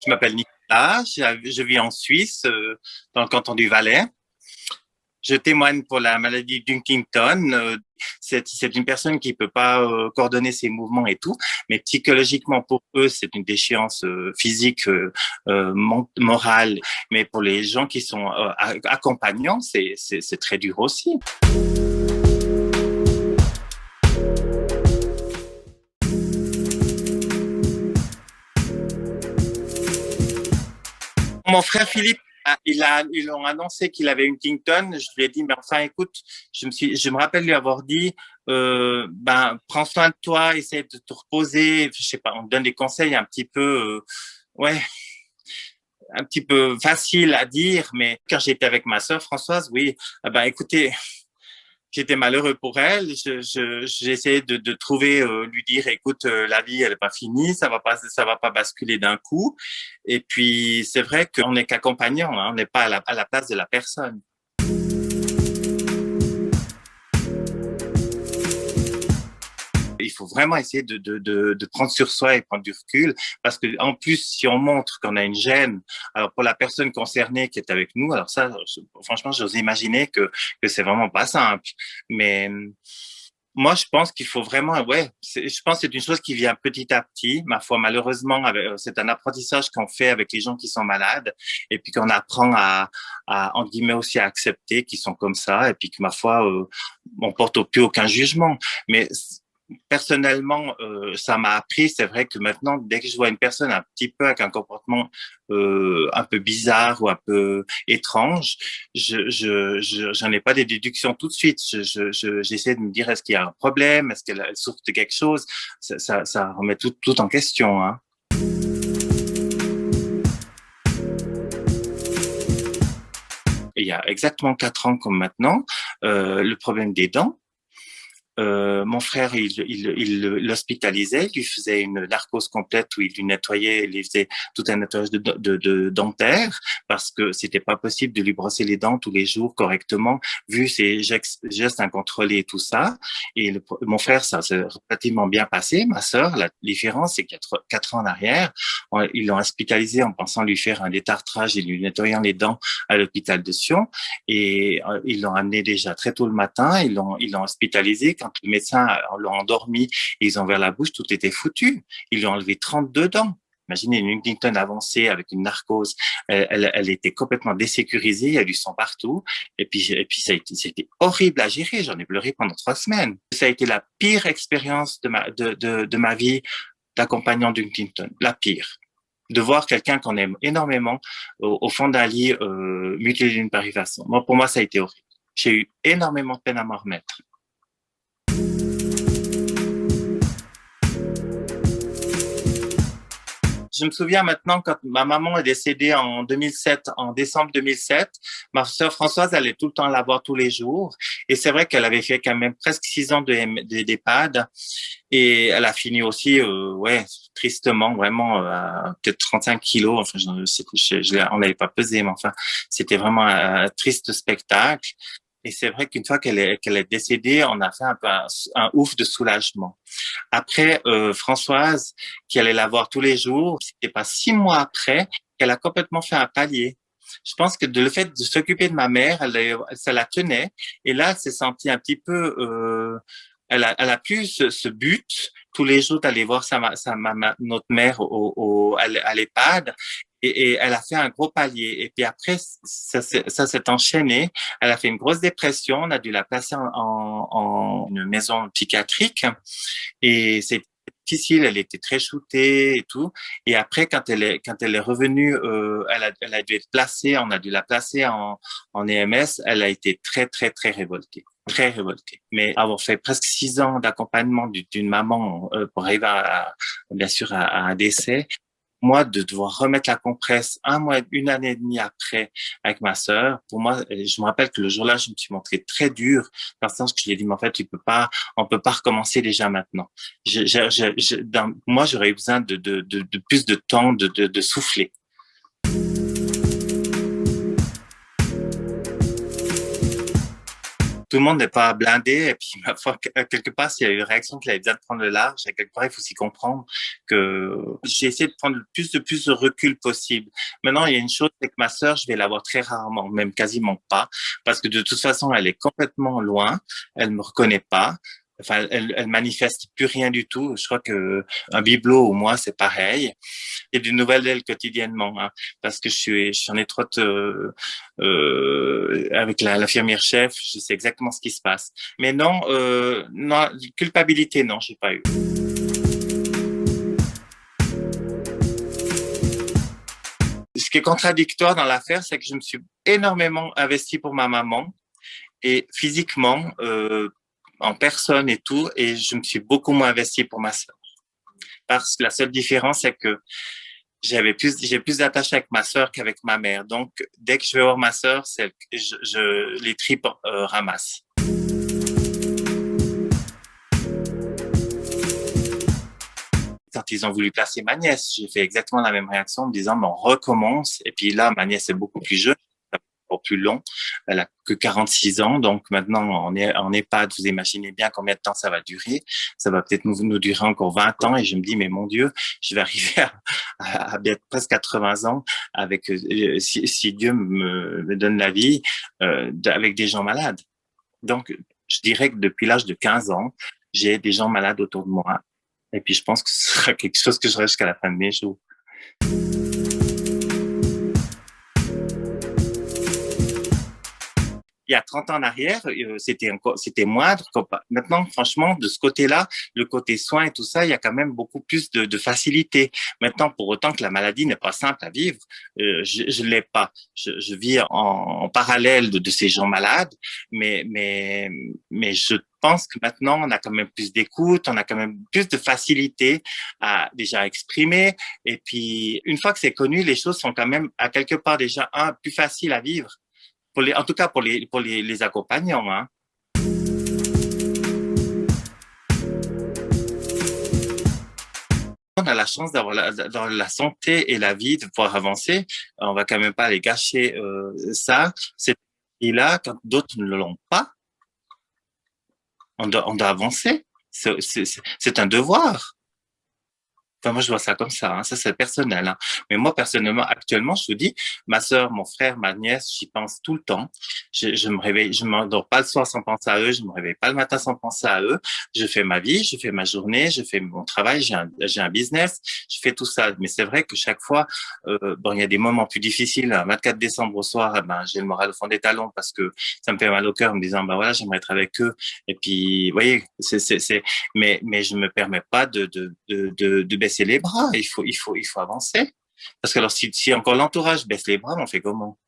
Je m'appelle Nicolas, je vis en Suisse, dans le canton du Valais. Je témoigne pour la maladie d'Huntington. C'est une personne qui peut pas coordonner ses mouvements et tout, mais psychologiquement pour eux, c'est une déchéance physique, morale. Mais pour les gens qui sont accompagnants, c'est très dur aussi. Mon frère Philippe, ils ont annoncé qu'il avait Huntington. Je lui ai dit, mais enfin, écoute, je me rappelle lui avoir dit, prends soin de toi, essaie de te reposer. Je sais pas, on te donne des conseils un petit peu, ouais, un petit peu facile à dire, mais quand j'étais avec ma sœur Françoise, oui, écoutez, j'étais malheureux pour elle. J'ai essayé de trouver, lui dire, écoute, la vie, elle n'est pas finie, ça va pas basculer d'un coup. Et puis, c'est vrai qu'on n'est qu'accompagnant, hein, on n'est pas à la place de la personne. Il faut vraiment essayer de prendre sur soi et prendre du recul, parce que en plus, si on montre qu'on a une gêne, alors pour la personne concernée qui est avec nous, alors ça, franchement, j'ose imaginer que c'est vraiment pas simple. Mais moi, je pense qu'il faut vraiment, ouais, je pense que c'est une chose qui vient petit à petit. Ma foi, malheureusement, c'est un apprentissage qu'on fait avec les gens qui sont malades, et puis qu'on apprend entre guillemets aussi à accepter qu'ils sont comme ça, et puis que ma foi, on porte plus aucun jugement. Mais personnellement, ça m'a appris. C'est vrai que maintenant, dès que je vois une personne un petit peu avec un comportement un peu bizarre ou un peu étrange, j'en ai pas des déductions tout de suite. J'essaie de me dire, est-ce qu'il y a un problème? Est-ce qu'elle souffre de quelque chose? Ça remet tout en question, hein. Il y a exactement 4 ans comme maintenant, le problème des dents. Mon frère, il l'hospitalisait, il lui faisait une narcose complète où il lui nettoyait, il lui faisait tout un nettoyage de dentaire, parce que c'était pas possible de lui brosser les dents tous les jours correctement, vu ses gestes incontrôlés et tout ça. Et mon frère, ça s'est relativement bien passé. Ma sœur, la différence, c'est 4 ans en arrière, ils l'ont hospitalisé en pensant lui faire un détartrage et lui nettoyant les dents à l'hôpital de Sion. Et ils l'ont amené déjà très tôt le matin, ils l'ont hospitalisé. Quand le médecin l'a endormi et ils ont ouvert la bouche, tout était foutu. Ils lui ont enlevé 32 dents. Imaginez une Huntington avancée avec une narcose. Elle était complètement désécurisée, il y a du sang partout. Et puis c'était horrible à gérer. J'en ai pleuré pendant 3 semaines. Ça a été la pire expérience de ma vie d'accompagnant d'Huntington. La pire. De voir quelqu'un qu'on aime énormément au fond d'un lit mutilé d'une pareille façon. Moi, pour moi, ça a été horrible. J'ai eu énormément de peine à m'en remettre. Je me souviens maintenant quand ma maman est décédée en 2007, en décembre 2007, ma sœur Françoise allait tout le temps la voir tous les jours. Et c'est vrai qu'elle avait fait quand même presque 6 ans d'EHPAD. Et elle a fini aussi, ouais, tristement, vraiment, peut-être 35 kilos. Enfin, on n'avait pas pesé, mais enfin, c'était vraiment un triste spectacle. Et c'est vrai qu'une fois qu'elle est décédée, on a fait un peu un ouf de soulagement. Après, Françoise, qui allait la voir tous les jours, c'était pas 6 mois après qu'elle a complètement fait un palier. Je pense que le fait de s'occuper de ma mère, ça la tenait. Et là, elle s'est sentie un petit peu, elle a plus ce but tous les jours d'aller voir notre mère à l'EHPAD. Et elle a fait un gros palier. Et puis après, ça s'est enchaîné. Elle a fait une grosse dépression. On a dû la placer en une maison psychiatrique. Et c'est difficile, elle était très shootée et tout. Et après, quand elle est revenue, elle a dû être placée, on a dû la placer en EMS. Elle a été très, très, très révoltée. Très révoltée. Mais avoir fait presque 6 ans d'accompagnement d'une maman pour arriver bien sûr, à un décès, moi, de devoir remettre la compresse 1 mois, 1 année et demie après avec ma sœur, pour moi, je me rappelle que le jour-là, je me suis montré très dur, dans le sens que je lui ai dit, mais en fait, on peut pas recommencer déjà maintenant. Moi, j'aurais eu besoin de plus de temps, de souffler. tout le monde n'est pas blindé. Et puis, ma foi, quelque part, s'il y a eu une réaction qu'il avait besoin de prendre le large, et quelque part, il faut aussi comprendre que j'ai essayé de prendre plus de recul possible. Maintenant, il y a une chose, c'est que ma sœur, je vais la voir très rarement, même quasiment pas, parce que de toute façon, elle est complètement loin, elle me reconnaît pas. Enfin, elle manifeste plus rien du tout. Je crois que un bibelot ou moi, c'est pareil. J'ai des nouvelles d'elle quotidiennement, hein, parce que je suis en étroite avec l'infirmière chef. Je sais exactement ce qui se passe. Mais non, non, culpabilité, non, j'ai pas eu. Ce qui est contradictoire dans l'affaire, c'est que je me suis énormément investi pour ma maman et physiquement, en personne et tout, et je me suis beaucoup moins investi pour ma sœur. Parce que la seule différence, c'est que j'ai plus d'attache avec ma sœur qu'avec ma mère. Donc, dès que je vais voir ma sœur, les tripes ramassent. Quand ils ont voulu placer ma nièce, j'ai fait exactement la même réaction en me disant, mais on recommence. Et puis là, ma nièce est beaucoup plus jeune, pour plus long. Elle a que 46 ans. Donc maintenant, on est en EHPAD. Vous imaginez bien combien de temps ça va durer. Ça va peut-être nous durer encore 20 ans. Et je me dis, mais mon Dieu, je vais arriver à bientôt presque 80 ans avec, si Dieu me donne la vie, avec des gens malades. Donc, je dirais que depuis l'âge de 15 ans, j'ai des gens malades autour de moi. Et puis, je pense que ce sera quelque chose que je reste jusqu'à la fin de mes jours. Il y a 30 ans en arrière, c'était moindre. Maintenant, franchement, de ce côté-là, le côté soins et tout ça, il y a quand même beaucoup plus de facilité. Maintenant, pour autant que la maladie n'est pas simple à vivre, je l'ai pas. Je vis en parallèle de ces gens malades, mais je pense que maintenant, on a quand même plus d'écoute, on a quand même plus de facilité à déjà exprimer. Et puis, une fois que c'est connu, les choses sont quand même à quelque part déjà plus faciles à vivre. En tout cas pour les accompagnants, hein. On a la chance d'avoir la santé et la vie, de pouvoir avancer. On va quand même pas les gâcher ça. Et là, quand d'autres ne l'ont pas, on doit avancer. C'est un devoir. Enfin, moi, je vois ça comme ça, hein. Ça, c'est personnel, hein. Mais moi, personnellement, actuellement, je te dis, ma sœur, mon frère, ma nièce, j'y pense tout le temps. Je me réveille, je m'endors pas le soir sans penser à eux, je me réveille pas le matin sans penser à eux. Je fais ma vie, je fais ma journée, je fais mon travail, j'ai un business, je fais tout ça. Mais c'est vrai que chaque fois, bon, il y a des moments plus difficiles. Le 24 décembre au soir, ben, j'ai le moral au fond des talons parce que ça me fait mal au cœur en me disant, ben voilà, j'aimerais être avec eux. Et puis, vous voyez, mais je me permets pas de baisser les bras. Il faut avancer. Parce que alors, si encore l'entourage baisse les bras, on fait comment?